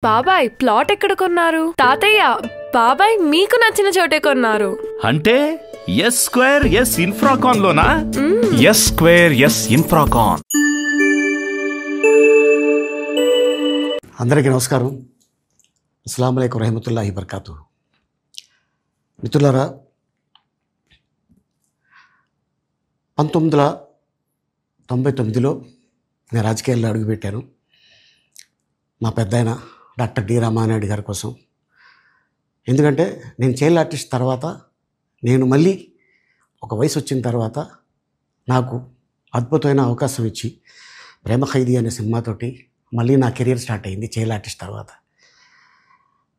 బాబాయ్ ప్లాట్ ఎక్కడ కొన్నారు? తాతయ్య బాబాయ్ మీకు నచ్చిన చోటే కొన్నారు. అంటే ఎస్ స్క్వేర్ ఎస్ ఇన్ఫ్రాకాన్ లోనా? S square S Infracon. అందరికీ నమస్కారం. అస్సలాము అలైకుం రహమతుల్లాహి బర్కాతు. మిత్రులారా, 1999లో నేను రాజకీయాల్లో అడుగుపెట్టాను. మా పెద్దాయన డాక్టర్ డి రామానాయుడు గారి కోసం. ఎందుకంటే నేను చైల్డ్ ఆర్టిస్ట్ తర్వాత నేను మళ్ళీ ఒక వయసు వచ్చిన తర్వాత నాకు అద్భుతమైన అవకాశం ఇచ్చి ప్రేమ ఖైదీ అనే సినిమాతోటి మళ్ళీ నా కెరీర్ స్టార్ట్ అయింది చైల్డ్ ఆర్టిస్ట్ తర్వాత.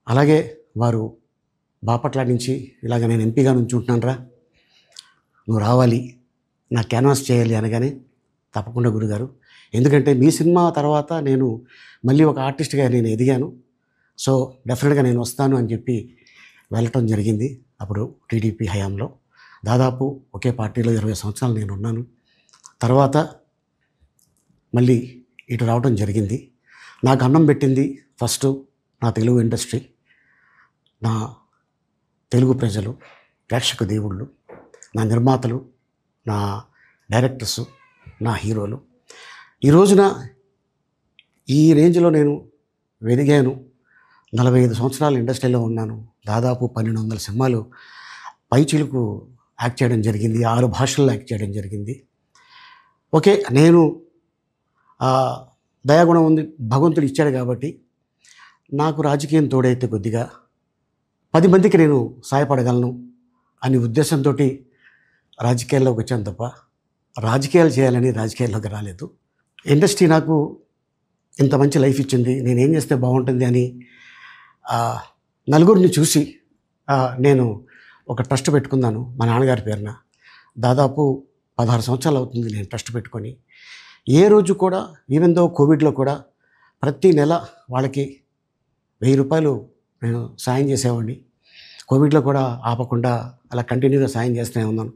అలాగే వారు బాపట్ల నుంచి ఇలాగ నేను ఎంపీగా నుంచి ఉంటున్నాను, నువ్వు రావాలి, నా క్యాన్వాస్ చేయాలి అనగానే తప్పకుండా గురుగారు, ఎందుకంటే మీ సినిమా తర్వాత నేను మళ్ళీ ఒక ఆర్టిస్ట్గా నేను ఎదిగాను, సో డెఫినెట్గా నేను వస్తాను అని చెప్పి వెళ్ళటం జరిగింది. అప్పుడు టీడీపీ హయాంలో దాదాపు ఒకే పార్టీలో 20 సంవత్సరాలు నేను ఉన్నాను. తర్వాత మళ్ళీ ఇటు రావడం జరిగింది. నాకు అన్నం పెట్టింది ఫస్ట్ నా తెలుగు ఇండస్ట్రీ, నా తెలుగు ప్రజలు, ప్రేక్షక దేవుళ్ళు, నా నిర్మాతలు, నా డైరెక్టర్సు, నా హీరోలు. ఈ రోజున ఈ రేంజ్లో నేను ఎదిగాను. 45 సంవత్సరాలు ఇండస్ట్రీలో ఉన్నాను. దాదాపు 1200 సినిమాలు పైచిలుకు యాక్ట్ చేయడం జరిగింది. 6 భాషల్లో యాక్ట్ చేయడం జరిగింది. ఓకే, నేను దయాగుణం ఉంది, భగవంతుడు ఇచ్చాడు కాబట్టి నాకు రాజకీయం తోడైతే కొద్దిగా 10 మందికి నేను సహాయపడగలను అనే ఉద్దేశంతో రాజకీయాల్లోకి వచ్చాను తప్ప రాజకీయాలు చేయాలని రాజకీయాల్లోకి రాలేదు. ఇండస్ట్రీ నాకు ఇంత మంచి లైఫ్ ఇచ్చింది, నేనేం చేస్తే బాగుంటుంది అని నలుగురిని చూసి నేను ఒక ట్రస్ట్ పెట్టుకున్నాను మా నాన్నగారి పేరున. దాదాపు 16 సంవత్సరాలు అవుతుంది నేను ట్రస్ట్ పెట్టుకొని. ఏ రోజు కూడా, ఈవెన్ దో కోవిడ్లో కూడా ప్రతి నెల వాళ్ళకి 1000 రూపాయలు నేను సాయం చేసేవాడిని. కోవిడ్లో కూడా ఆపకుండా అలా కంటిన్యూగా సాయం చేస్తూనే ఉన్నాను.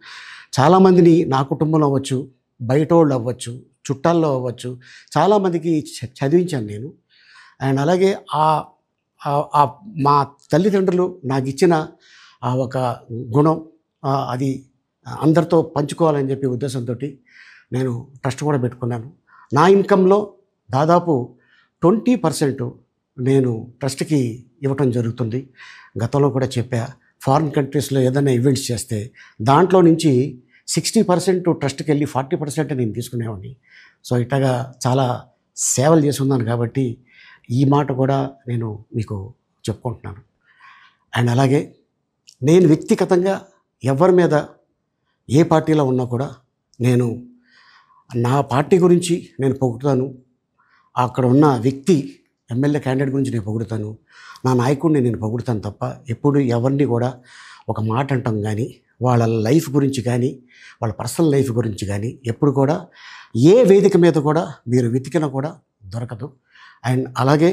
చాలామందిని నా కుటుంబంలో అవ్వచ్చు, బయట వాళ్ళు అవ్వచ్చు, చుట్టాల్లో అవ్వచ్చు, చాలామందికి చదివించాను నేను. అండ్ అలాగే మా తల్లిదండ్రులు నాకు ఇచ్చిన ఆ ఒక గుణం అది అందరితో పంచుకోవాలని చెప్పి ఉద్దేశంతో నేను ట్రస్ట్ కూడా పెట్టుకున్నాను. నా ఇన్కంలో దాదాపు 20% నేను ట్రస్ట్కి ఇవ్వటం జరుగుతుంది. గతంలో కూడా చెప్పా, ఫారిన్ కంట్రీస్లో ఏదైనా ఈవెంట్స్ చేస్తే దాంట్లో నుంచి 60% ట్రస్ట్కి వెళ్ళి 40% నేను తీసుకునేవాడిని. సో ఇట్లాగా చాలా సేవలు చేసి ఉన్నాను కాబట్టి ఈ మాట కూడా నేను మీకు చెప్పుకుంటున్నాను. అండ్ అలాగే నేను వ్యక్తిగతంగా ఎవరి మీద ఏ పార్టీలో ఉన్నా కూడా నేను నా పార్టీ గురించి నేను పొగుడుతాను, అక్కడ ఉన్న వ్యక్తి ఎమ్మెల్యే క్యాండిడేట్ గురించి నేను పొగుడుతాను, నా నాయకుడిని నేను పొగుడుతాను తప్ప ఎప్పుడు ఎవరిని కూడా ఒక మాట అంటాం కానీ వాళ్ళ లైఫ్ గురించి కానీ వాళ్ళ పర్సనల్ లైఫ్ గురించి కానీ ఎప్పుడు కూడా ఏ వేదిక మీద కూడా మీరు వెతికినా కూడా దొరకదు. అండ్ అలాగే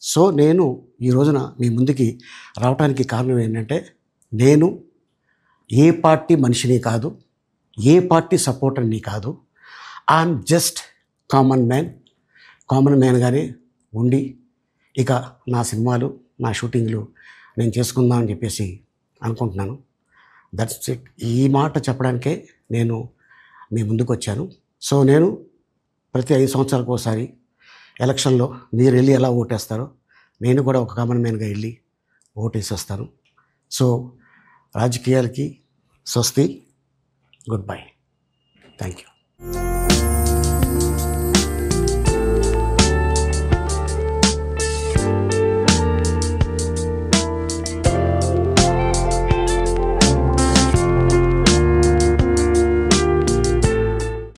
సో నేను ఈ రోజున మీ ముందుకి రావడానికి కారణం ఏంటంటే, నేను ఏ పార్టీ మనిషిని కాదు, ఏ పార్టీ సపోర్టర్ని కాదు, ఐఎమ్ జస్ట్ కామన్ మ్యాన్గానే ఉండి ఇక నా సినిమాలు, నా షూటింగ్లు నేను చేసుకుందామని చెప్పేసి అనుకుంటున్నాను. That's it. ఈ మాట చెప్పడానికే నేను మీ ముందుకు వచ్చాను. సో నేను ప్రతి 5 సంవత్సరాలకు ఒకసారి ఎలక్షన్లో మీరు వెళ్ళి ఎలా ఓటేస్తారో నేను కూడా ఒక కామన్ మ్యాన్గా వెళ్ళి ఓటేసి వస్తాను. సో రాజకీయాలకి స్వస్తి, గుడ్ బై, థ్యాంక్ యూ.